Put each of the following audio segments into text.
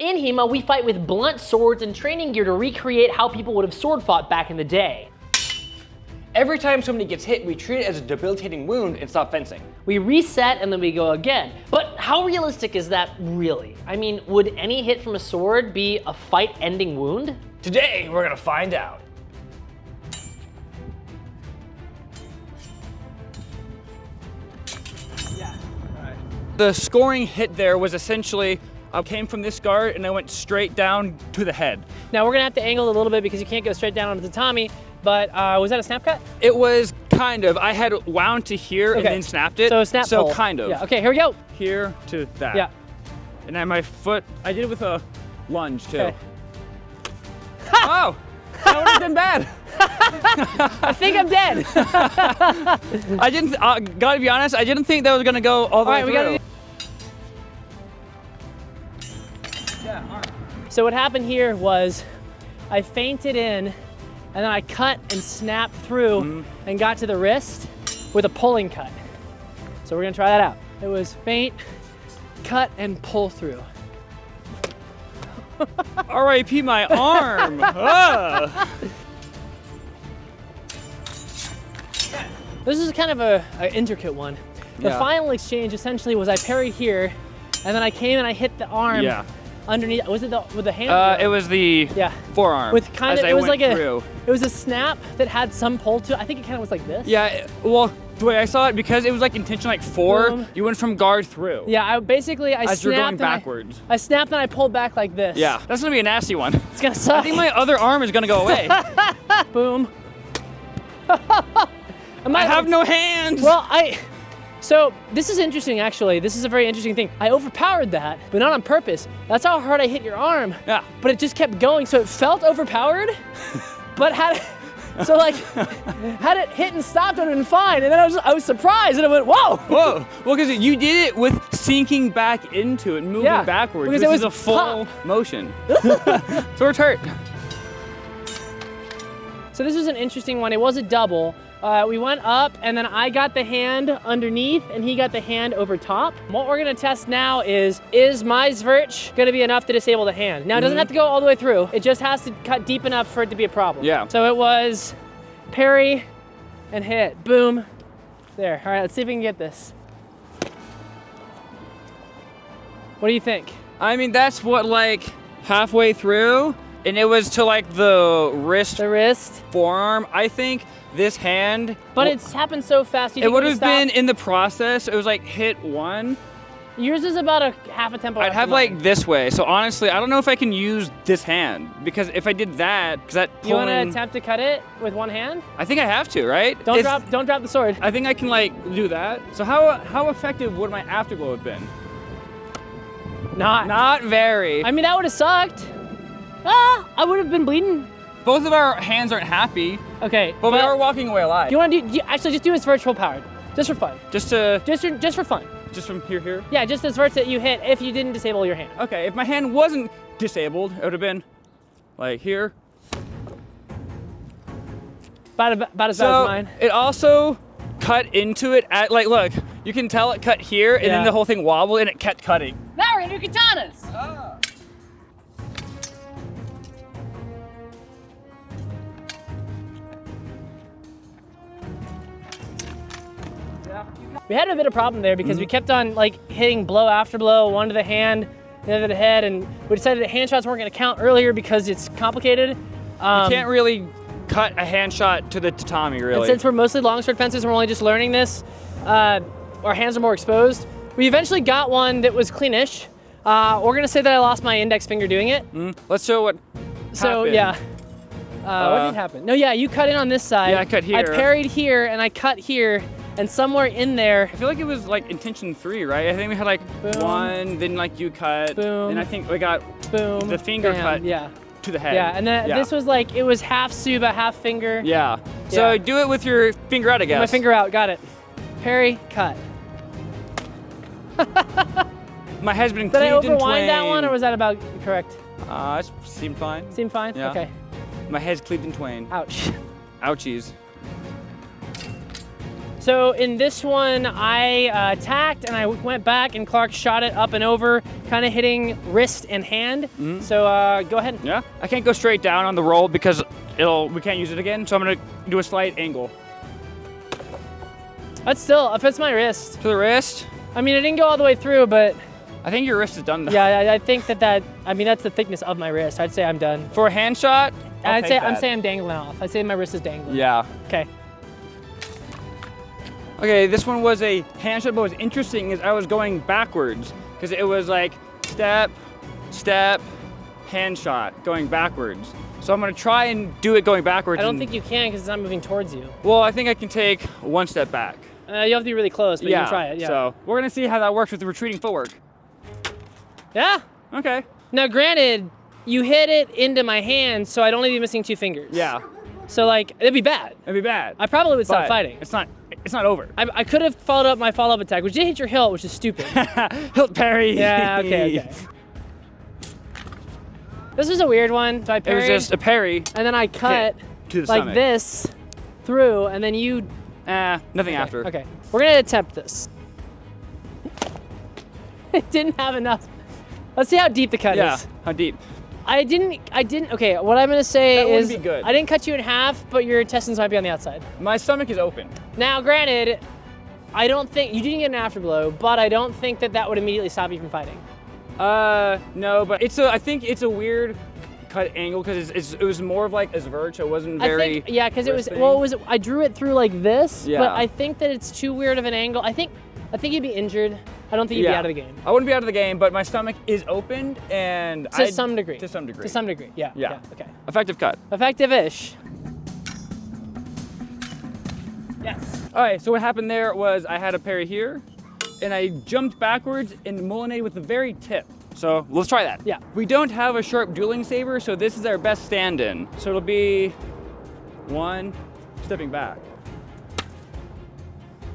In HEMA, we fight with blunt swords and training gear to recreate how people would have sword fought back in the day. Every time somebody gets hit, we treat it as a debilitating wound and stop fencing. We reset and then we go again. But how realistic is that really? I mean, would any hit from a sword be a fight-ending wound? Today, we're gonna find out. Yeah. The scoring hit there was essentially, I came from this guard and I went straight down to the head. Now we're gonna have to angle it a little bit because you can't go straight down onto the tatami, but was that a snap cut? It was kind of. I had wound to here and then snapped it. So snap pull. kind of. Yeah, okay, here we go. Here to that. Yeah. And then my foot, I did it with a lunge too. Okay. Oh, that would have been bad. I think I'm dead. I didn't, gotta be honest, I didn't think that was gonna go all the way through. So what happened here was I feinted in and then I cut and snapped through and got to the wrist with a pulling cut. So we're gonna try that out. It was feint, cut, and pull through. R.I.P. my arm. This is kind of an intricate one. The final exchange essentially was I parried here and then I came and I hit the arm underneath. Was it with the hand? It was the forearm. With kind of, it was like through. It was a snap that had some pull to it. I think it kind of was like this. Yeah, well, the way I saw it, because it was like intention like 4, Boom. you went from guard through. Yeah, I as you're going backwards. I snapped and I pulled back like this. Yeah, that's gonna be a nasty one. It's gonna suck. I think my other arm is gonna go away. Boom. I have no hands. Well, so this is interesting actually. This is a very interesting thing. I overpowered that, but not on purpose. That's how hard I hit your arm. Yeah. But it just kept going, so it felt overpowered, but had it hit and stopped, it would have been fine. And then I was surprised and I went, whoa. Whoa, well, because you did it with sinking back into it, moving backwards. Because this it was a full motion. So it's hurt. So this was an interesting one. It was a double. We went up and then I got the hand underneath and he got the hand over top. What we're gonna test now is my Zvirch gonna be enough to disable the hand? Now it doesn't have to go all the way through. It just has to cut deep enough for it to be a problem. Yeah. So it was parry and hit, boom. There, all right, let's see if we can get this. What do you think? I mean, that's what, like halfway through, and it was to like the wrist. The wrist. Forearm, I think. This hand, but it's happened so fast. It would have been in the process. It was like hit 1. Yours is about a half a tempo. I'd have like this way. So honestly, I don't know if I can use this hand because if I did that, because that pulling. You want to attempt to cut it with one hand? I think I have to, right? Don't drop the sword. I think I can like do that. So how effective would my afterglow have been? Not very. I mean, that would have sucked. I would have been bleeding. Both of our hands aren't happy. Okay. But we are walking away alive. You want to actually just do this virtual powered, just for fun. Just for fun. Just from here? Yeah, just this verse that you hit if you didn't disable your hand. Okay, if my hand wasn't disabled, it would have been like here. About as bad as mine. It also cut into it at, like, look, you can tell it cut here and then the whole thing wobbled and it kept cutting. Now we're gonna do katanas. We had a bit of problem there because we kept on like hitting blow after blow, one to the hand, the other to the head, and we decided that hand shots weren't gonna count earlier because it's complicated. You can't really cut a hand shot to the tatami, really. And since we're mostly longsword fencers and we're only just learning this, our hands are more exposed. We eventually got one that was cleanish. We're gonna say that I lost my index finger doing it. Let's show what happened. Yeah. What did happen? No, yeah, you cut in on this side. Yeah, I cut here. I parried here and I cut here. And somewhere in there, I feel like it was like intention 3, right? I think we had like boom, 1, then like you cut, boom, and I think we got boom, the finger cut to the head. Yeah, and then this was like, it was half Suba, half finger. Yeah. So do it with your finger out, I guess. My finger out, got it. Parry, cut. My head's been cleaved and twain. Did I overwind that one, or was that about correct? It seemed fine. Seemed fine? Yeah. Okay. My head's cleaved in twain. Ouch. Ouchies. So in this one, I attacked and I went back and Clark shot it up and over, kind of hitting wrist and hand. So go ahead. Yeah. I can't go straight down on the roll because we can't use it again. So I'm gonna do a slight angle. That's still, if it's my wrist. To the wrist. I mean, it didn't go all the way through, but. I think your wrist is done though. Yeah, I think I mean, that's the thickness of my wrist. I'd say I'm done. For a hand shot, I'm saying I'm dangling off. I'd say my wrist is dangling. Yeah. Okay. Okay, this one was a hand shot, but what's interesting is I was going backwards because it was like step, step, hand shot, going backwards. So I'm gonna try and do it going backwards. I don't think you can because it's not moving towards you. Well, I think I can take one step back. You have to be really close, but you can try it, yeah. So we're gonna see how that works with the retreating footwork. Yeah. Okay. Now, granted, you hit it into my hand, so I'd only be missing 2 fingers. Yeah. So like, it'd be bad. It'd be bad. I probably would stop fighting. It's not over. I could have followed up my follow-up attack, which did hit your hilt, which is stupid. Hilt parry. Yeah, okay. This was a weird one. So I parried. It was just a parry. And then I cut to the like stomach. this through, and then you. Nothing after. Okay, we're gonna attempt this. It didn't have enough. Let's see how deep the cut is. Yeah, how deep? I didn't, okay, what I'm gonna say That is, wouldn't be good. I didn't cut you in half, but your intestines might be on the outside. My stomach is open. Now, granted, I don't think, you didn't get an afterblow, but I don't think that would immediately stop you from fighting. No, but I think it's a weird cut angle because it was more of like a sverch. It wasn't very. Because I drew it through like this, Yeah. but I think that it's too weird of an angle. I think you'd be injured. I don't think you'd be out of the game. I wouldn't be out of the game, but my stomach is opened and to some degree. To some degree. To some degree, yeah. Okay. Effective cut. Effective-ish. Yes. All right, so what happened there was I had a parry here, and I jumped backwards and moulineed with the very tip. So let's try that. Yeah. We don't have a sharp dueling saber, so this is our best stand-in. So it'll be 1, stepping back.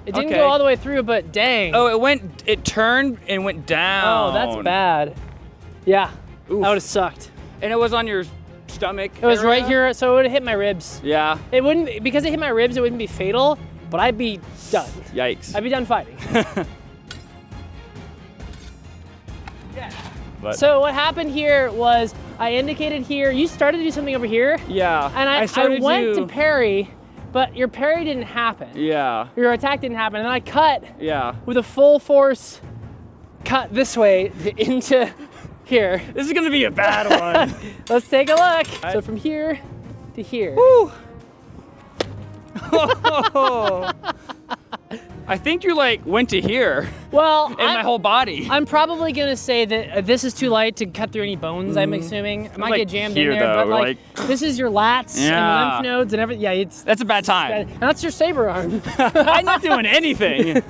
It didn't go all the way through, but dang. Oh, it turned and went down. Oh, that's bad. Yeah, Oof. that would have sucked. And it was on your stomach. It was area? right here, so it would have hit my ribs. Yeah. It wouldn't, because it hit my ribs, it wouldn't be fatal, but I'd be done. Yikes. I'd be done fighting. But So what happened here was I indicated here, you started to do something over here. Yeah. And I went to parry, but your parry didn't happen. Yeah. Your attack didn't happen. And then I cut Yeah. with a full force cut this way into here. This is gonna be a bad one. Let's take a look. So from here to here. Woo. I think you like went to here. Well, in my whole body. I'm probably gonna say that this is too light to cut through any bones. I'm assuming it might like get jammed here, in there, though, but like this is your lats and lymph nodes and everything. Yeah, That's a bad time. and that's your saber arm. I'm not doing anything.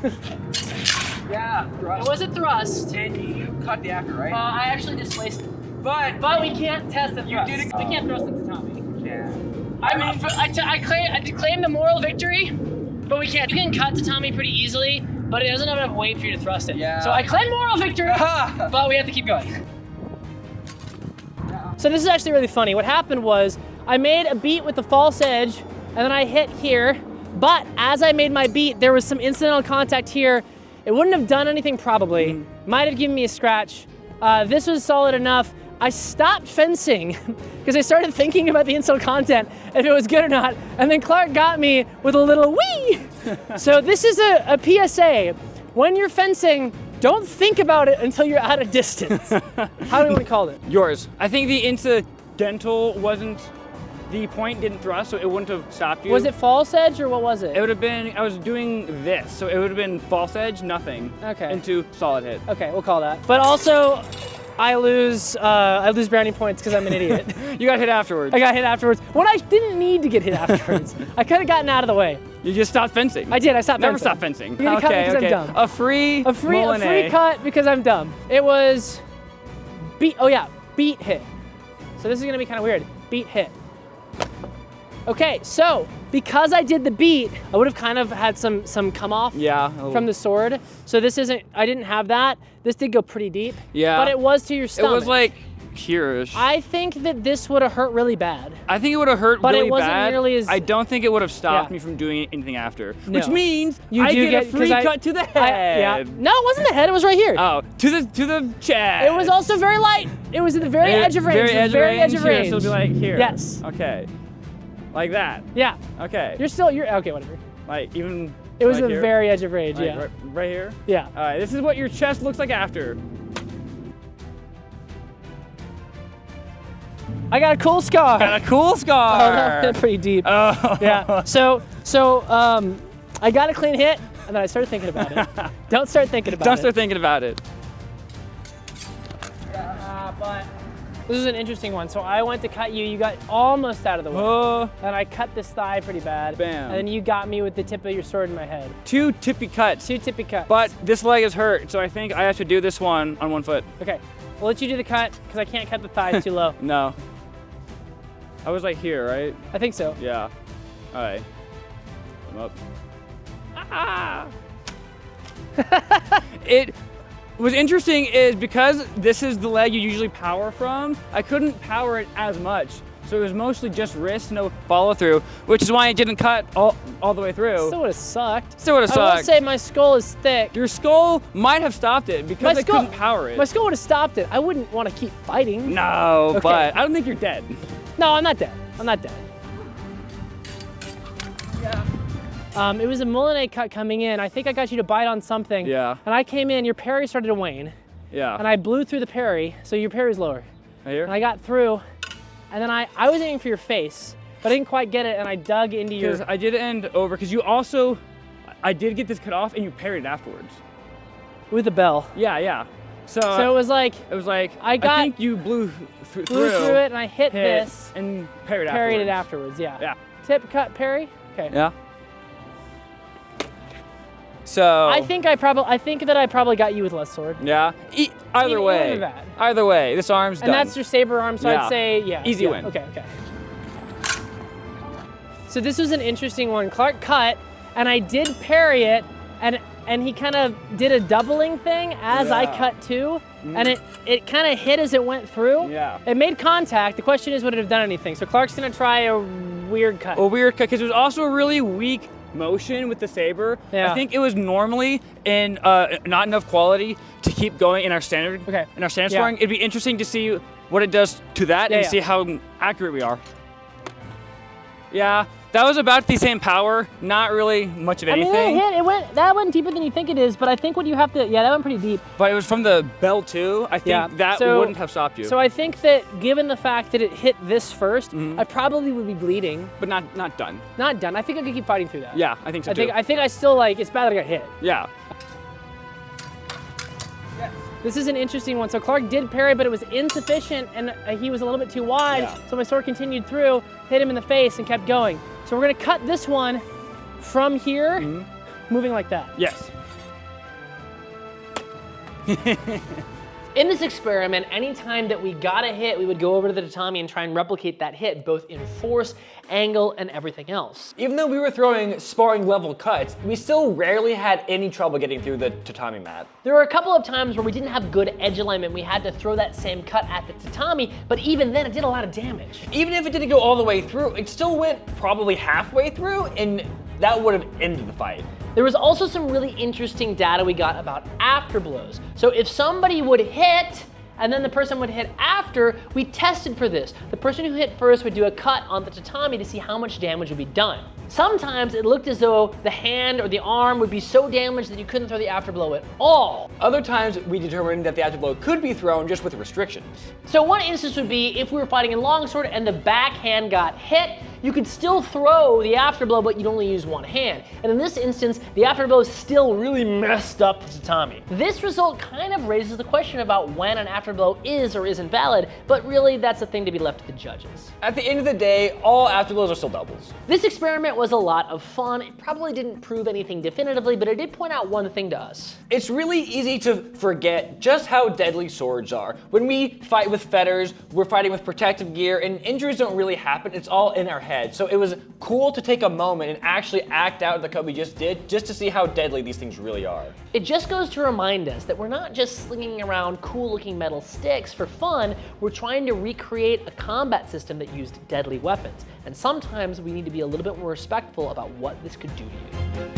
Yeah, it was a thrust. And you cut the after, right? I actually displaced it, but we can't test the thrust. We can't thrust it to Tommy. Yeah. I claim the moral victory, but we can't. You can cut to Tommy pretty easily, but it doesn't have enough weight for you to thrust it. Yeah. So I claim moral victory, but we have to keep going. So this is actually really funny. What happened was I made a beat with the false edge, and then I hit here, but as I made my beat, there was some incidental contact here. It wouldn't have done anything probably. Might have given me a scratch. This was solid enough. I stopped fencing because I started thinking about the incidental content, if it was good or not, and then Clark got me with a little wee. So this is a PSA. When you're fencing, don't think about it until you're at a distance. How do you want to call it? Yours. I think the incidental wasn't, the point didn't thrust, so it wouldn't have stopped you. Was it false edge or what was it? It would have been, I was doing this, so it would have been false edge, nothing. Okay. Into solid hit. Okay, we'll call that. But also, I lose brownie points because I'm an idiot. You got hit afterwards. I got hit afterwards when I didn't need to get hit afterwards. I could have gotten out of the way. You just stopped fencing. I did. I stopped Never fencing. stop fencing. You're gonna cut me because I'm dumb. A free cut because I'm dumb. It was beat. Oh yeah, beat hit. So this is gonna be kind of weird. Beat hit. Okay, so because I did the beat, I would have kind of had some come off from the sword. So this isn't. I didn't have that. This did go pretty deep. Yeah. But it was to your stomach. It was like here-ish. I think that this would have hurt really bad. I think it would have hurt But it really wasn't bad. nearly as- I don't think it would have stopped Yeah. me from doing anything after. No. Which means You I do get a 'cause free cut to the head. Yeah. No, it wasn't the head. It was right here. Oh, to the chest. It was also very light. It was at the very edge of range. Very The edge very of range. edge of Here, range. so it'll be like here. Yes. Okay. Like that. Yeah. Okay. You're okay, whatever. Like even. It was like the here? very edge of range, Like, yeah. right here. Yeah. All right. This is what your chest looks like after. I got a cool scar. Got a cool scar. Oh, that went pretty deep. Oh. Yeah. So I got a clean hit, and then I started thinking about it. Don't start thinking about it. Don't start thinking about it. But this is an interesting one. So I went to cut you. You got almost out of the way. Oh. And I cut this thigh pretty bad. Bam. And then you got me with the tip of your sword in my head. 2 tippy cuts. 2 tippy cuts. But this leg is hurt, so I think I have to do this one on 1 foot. Okay. We'll let you do the cut, because I can't cut the thighs too low. No. I was like here, right? I think so. Yeah. All right. I'm up. Ah! It was interesting is because this is the leg you usually power from, I couldn't power it as much. So it was mostly just wrist, no follow through, which is why it didn't cut all the way through. Still would have sucked. Still would have I will sucked. say my skull is thick. Your skull might have stopped it because I couldn't power it. My skull would have stopped it. I wouldn't want to keep fighting. No, Okay. but I don't think you're dead. No, I'm not dead. I'm not dead. It was a Moulinet cut coming in. I think I got you to bite on something. Yeah. And I came in, your parry started to wane. Yeah. And I blew through the parry, so your parry's lower. Right here? And I got through, and then I was aiming for your face, but I didn't quite get it, and I dug into your... Because I did end over, because you also, I did get this cut off and you parried it afterwards. With the bell. Yeah, yeah. So it was like... I think you blew through it, and I hit this. and parried it afterwards. afterwards, yeah. Yeah. Tip, cut, parry? Okay. Yeah. So I think that I probably got you with less sword. yeah. Either way. Either bad. Either way, this arm's And done. that's your saber arm, so Yeah. I'd say, yeah. Easy yeah. win. Okay. So this was an interesting one. Clark cut, and I did parry it, and he kind of did a doubling thing as I Yeah. cut too, and it kind of hit as it went through. Yeah. It made contact. The question is, would it have done anything? So Clark's gonna try a weird cut. A weird cut, because it was also a really weak motion with the saber. Yeah. I think it was normally in not enough quality to keep going in our standard. Okay. In our standard Yeah. sparring, it'd be interesting to see what it does to that and Yeah. see how accurate we are. Yeah, that was about the same power. Not really much of anything. I mean, that went deeper than you think it is, but I think what you have to, that went pretty deep. But it was from the bell too. I think that wouldn't have stopped you. So I think that given the fact that it hit this first, Mm-hmm. I probably would be bleeding. but not done. Not done. I think I could keep fighting through that. Yeah, I think so too. I think I still like, it's bad that I got hit. Yeah. This is an interesting one. So Clark did parry, but it was insufficient, and he was a little bit too wide. Yeah. So my sword continued through, hit him in the face, and kept going. So we're gonna cut this one from here, moving like that. Yes. In this experiment, anytime that we got a hit, we would go over to the tatami and try and replicate that hit, both in force, angle, and everything else. Even though we were throwing sparring level cuts, we still rarely had any trouble getting through the tatami mat. There were a couple of times where we didn't have good edge alignment. We had to throw that same cut at the tatami, but even then it did a lot of damage. Even if it didn't go all the way through, it still went probably halfway through, and that would have ended the fight. There was also some really interesting data we got about afterblows. So if somebody would hit, and then the person would hit after, we tested for this. The person who hit first would do a cut on the tatami to see how much damage would be done. Sometimes it looked as though the hand or the arm would be so damaged that you couldn't throw the afterblow at all. Other times, we determined that the afterblow could be thrown just with restrictions. So one instance would be if we were fighting in longsword and the backhand got hit, you could still throw the afterblow, but you'd only use one hand. And in this instance, the afterblow still really messed up the tatami. This result kind of raises the question about when an afterblow is or isn't valid, but really that's a thing to be left to the judges. At the end of the day, all afterblows are still doubles. This experiment was a lot of fun. It probably didn't prove anything definitively, but it did point out one thing to us. It's really easy to forget just how deadly swords are. When we fight with fetters, we're fighting with protective gear, and injuries don't really happen. It's all in our head. So it was cool to take a moment and actually act out the cut we just did, just to see how deadly these things really are. It just goes to remind us that we're not just slinging around cool looking metal metal sticks for fun, we're trying to recreate a combat system that used deadly weapons. And sometimes we need to be a little bit more respectful about what this could do to you.